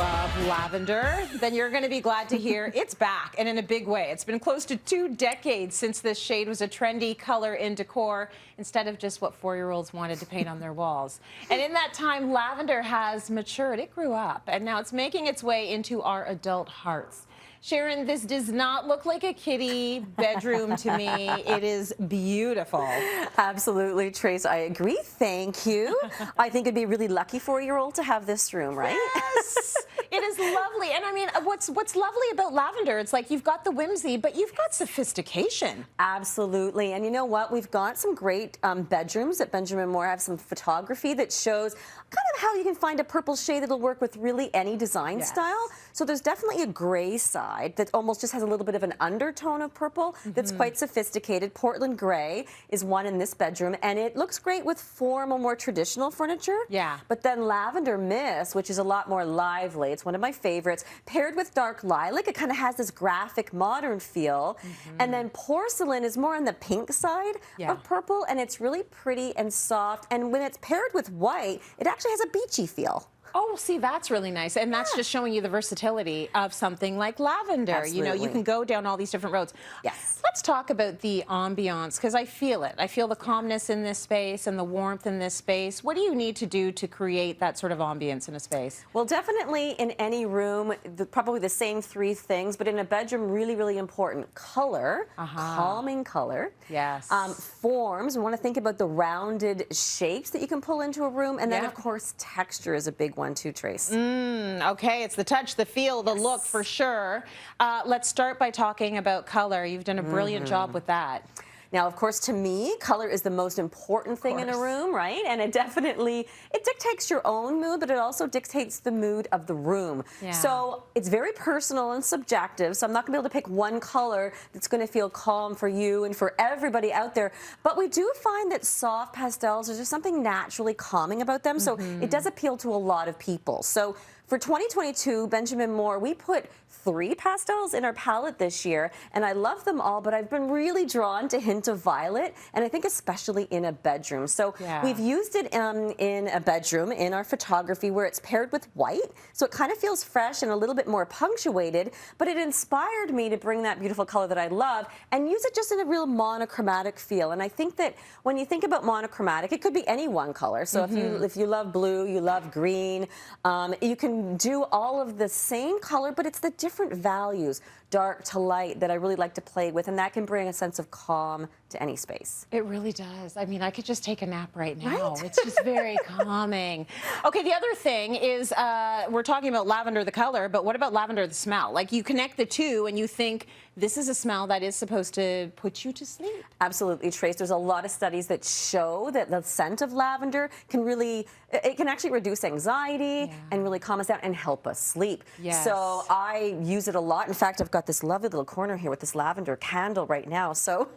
love lavender, then you're going to be glad to hear it's back, and in a big way. It's been close to 2 decades since this shade was a trendy color in decor instead of just what 4-year-olds wanted to paint on their walls. And in that time, lavender has matured. It grew up, and now it's making its way into our adult hearts. Sharon, this does not look like a kiddie bedroom to me. It is beautiful. Absolutely, Trace. I agree. Thank you. I think it'd be a really lucky 4-year-old to have this room, right? Yes. It is lovely. And I mean, what's lovely about lavender, it's like you've got the whimsy, but you've got sophistication. Absolutely. And you know what? We've got some great bedrooms at Benjamin Moore. I have some photography that shows kind of how you can find a purple shade that'll work with really any design style. So there's definitely a gray side that almost just has a little bit of an undertone of purple that's quite sophisticated. Portland gray is one in this bedroom, and it looks great with formal, more traditional furniture. Yeah. But then lavender mist, which is a lot more lively. It's one of my favorites. Paired with dark lilac, it kind of has this graphic modern feel. And then porcelain is more on the pink side of purple, and it's really pretty and soft. And when it's paired with white, it actually has a beachy feel. Oh, see, that's really nice. And that's just showing you the versatility of something like lavender. Absolutely. You know, you can go down all these different roads. Yes. Let's talk about the ambiance, because I feel it. I feel the calmness in this space and the warmth in this space. What do you need to do to create that sort of ambience in a space? Well, definitely in any room, probably the same 3 things, but in a bedroom, really, really important. Color, calming color. Yes. Forms, we want to think about the rounded shapes that you can pull into a room. And then, of course, texture is a big one too, Trace. Okay, it's the touch, the feel, the look for sure. Let's start by talking about color. You've done a brilliant job with that. Now, of course, to me, color is the most important thing in a room, right? And it dictates your own mood, but it also dictates the mood of the room. Yeah. So it's very personal and subjective, so I'm not going to be able to pick one color that's going to feel calm for you and for everybody out there. But we do find that soft pastels, there's just something naturally calming about them, so it does appeal to a lot of people. So for 2022, Benjamin Moore, we put 3 pastels in our palette this year, and I love them all, but I've been really drawn to hint of violet, and I think especially in a bedroom. So we've used it in a bedroom in our photography where it's paired with white, so it kind of feels fresh and a little bit more punctuated, but it inspired me to bring that beautiful color that I love and use it just in a real monochromatic feel. And I think that when you think about monochromatic, it could be any one color. So if you love blue, you love green, you can do all of the same color, but it's the different values, dark to light, that I really like to play with, and that can bring a sense of calm to any space. It really does. I mean, I could just take a nap right now. Right? It's just very calming. Okay, the other thing is we're talking about lavender, the color, but what about lavender, the smell? Like, you connect the two and you think this is a smell that is supposed to put you to sleep. Absolutely, Trace. There's a lot of studies that show that the scent of lavender can actually reduce anxiety and really calm us down and help us sleep. Yes. So I use it a lot. In fact, I've got this lovely little corner here with this lavender candle right now. So,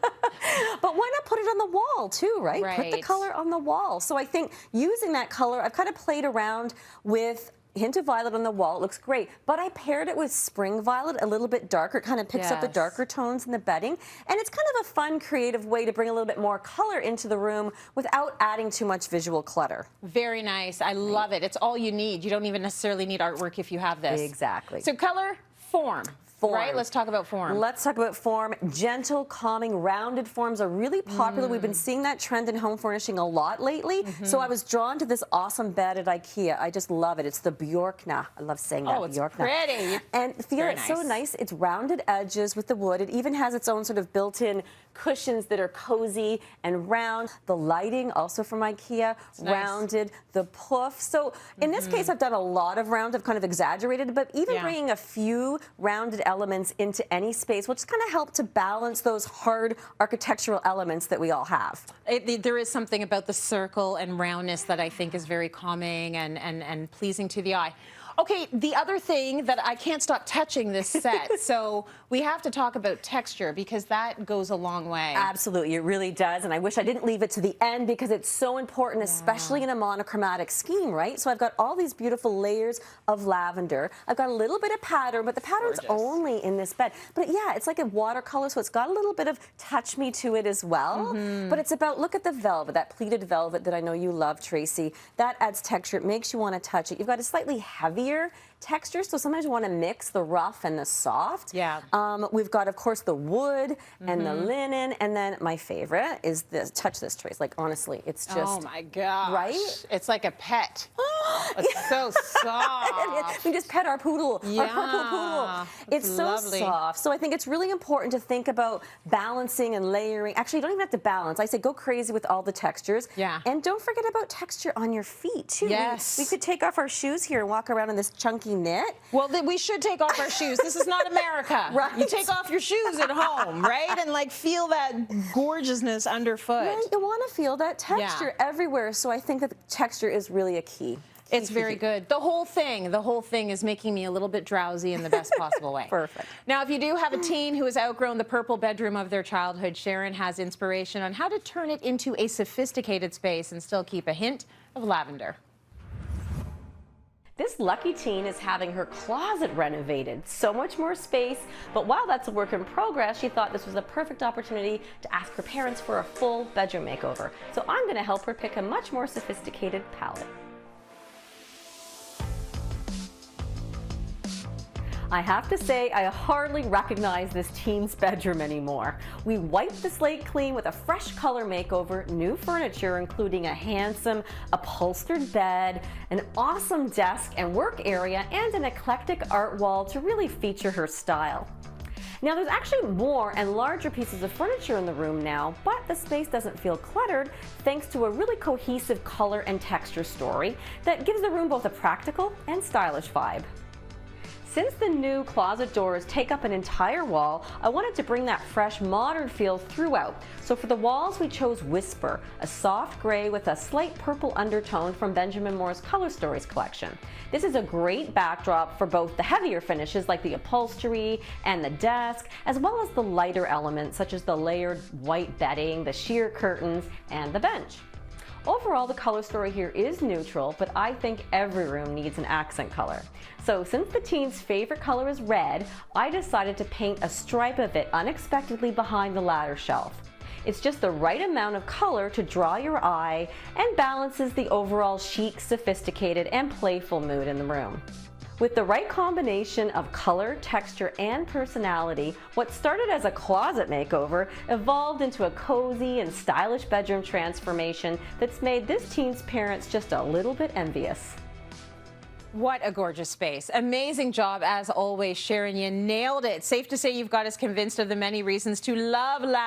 but why not put it on the wall too, right? Put the color on the wall. So I think using that color, I've kind of played around with hint of violet on the wall. It looks great, but I paired it with spring violet, a little bit darker. It kind of picks up the darker tones in the bedding, and it's kind of a fun, creative way to bring a little bit more color into the room without adding too much visual clutter. Very nice. I love it. It's all you need. You don't even necessarily need artwork if you have this. Exactly. So color, form. Right? Let's talk about form. Let's talk about form. Gentle, calming, rounded forms are really popular. We've been seeing that trend in home furnishing a lot lately. So I was drawn to this awesome bed at IKEA. I just love it. It's the Bjorkna. I love saying that. Oh, it's Bjorkna. pretty. And feel it's so nice. It's rounded edges with the wood. It even has its own sort of built-in cushions that are cozy and round. The lighting, also from IKEA, rounded. The poof. So in this case, I've done a lot of round. I've kind of exaggerated, but even bringing a few rounded elements into any space will just kind of help to balance those hard architectural elements that we all have. There is something about the circle and roundness that I think is very calming and pleasing to the eye. Okay, the other thing that I can't stop touching this set, so we have to talk about texture because that goes a long way. Absolutely, it really does, and I wish I didn't leave it to the end because it's so important, especially in a monochromatic scheme, right? So I've got all these beautiful layers of lavender. I've got a little bit of pattern, but the pattern's only in this bed. But yeah, it's like a watercolor, so it's got a little bit of touch me to it as well. But it's about, look at the velvet, that pleated velvet that I know you love, Tracy. That adds texture. It makes you want to touch it. You've got a slightly heavy heavier textures, so sometimes you want to mix the rough and the soft. Yeah. We've got, of course, the wood and the linen, and then my favorite is this. Touch this, Trace. Like, honestly, it's just... Oh my gosh. Right? It's like a pet. It's so soft. We just pet our poodle, our purple poodle. It's so lovely. soft. So I think it's really important to think about balancing and layering. Actually, you don't even have to balance. I say go crazy with all the textures. Yeah. And don't forget about texture on your feet, too. Yes. We could take off our shoes here and walk around in this chunky knit. Well, we should take off our shoes. This is not America. Right. You take off your shoes at home, right? And like feel that gorgeousness underfoot. Right? You want to feel that texture everywhere. So I think that the texture is really a key. It's very good. The whole thing is making me a little bit drowsy in the best possible way. Perfect. Now, if you do have a teen who has outgrown the purple bedroom of their childhood, Sharon has inspiration on how to turn it into a sophisticated space and still keep a hint of lavender. This lucky teen is having her closet renovated. So much more space, but while that's a work in progress, she thought this was a perfect opportunity to ask her parents for a full bedroom makeover. So I'm going to help her pick a much more sophisticated palette. I have to say, I hardly recognize this teen's bedroom anymore. We wiped the slate clean with a fresh color makeover, new furniture including a handsome upholstered bed, an awesome desk and work area, and an eclectic art wall to really feature her style. Now there's actually more and larger pieces of furniture in the room now, but the space doesn't feel cluttered thanks to a really cohesive color and texture story that gives the room both a practical and stylish vibe. Since the new closet doors take up an entire wall, I wanted to bring that fresh modern feel throughout. So for the walls we chose Whisper, a soft gray with a slight purple undertone from Benjamin Moore's Color Stories collection. This is a great backdrop for both the heavier finishes like the upholstery and the desk, as well as the lighter elements such as the layered white bedding, the sheer curtains, and the bench. Overall, the color story here is neutral, but I think every room needs an accent color. So since the teen's favorite color is red, I decided to paint a stripe of it unexpectedly behind the ladder shelf. It's just the right amount of color to draw your eye and balances the overall chic, sophisticated, and playful mood in the room. With the right combination of color, texture, and personality, what started as a closet makeover evolved into a cozy and stylish bedroom transformation that's made this teen's parents just a little bit envious. What a gorgeous space. Amazing job as always, Sharon. You nailed it. Safe to say you've got us convinced of the many reasons to love lavender.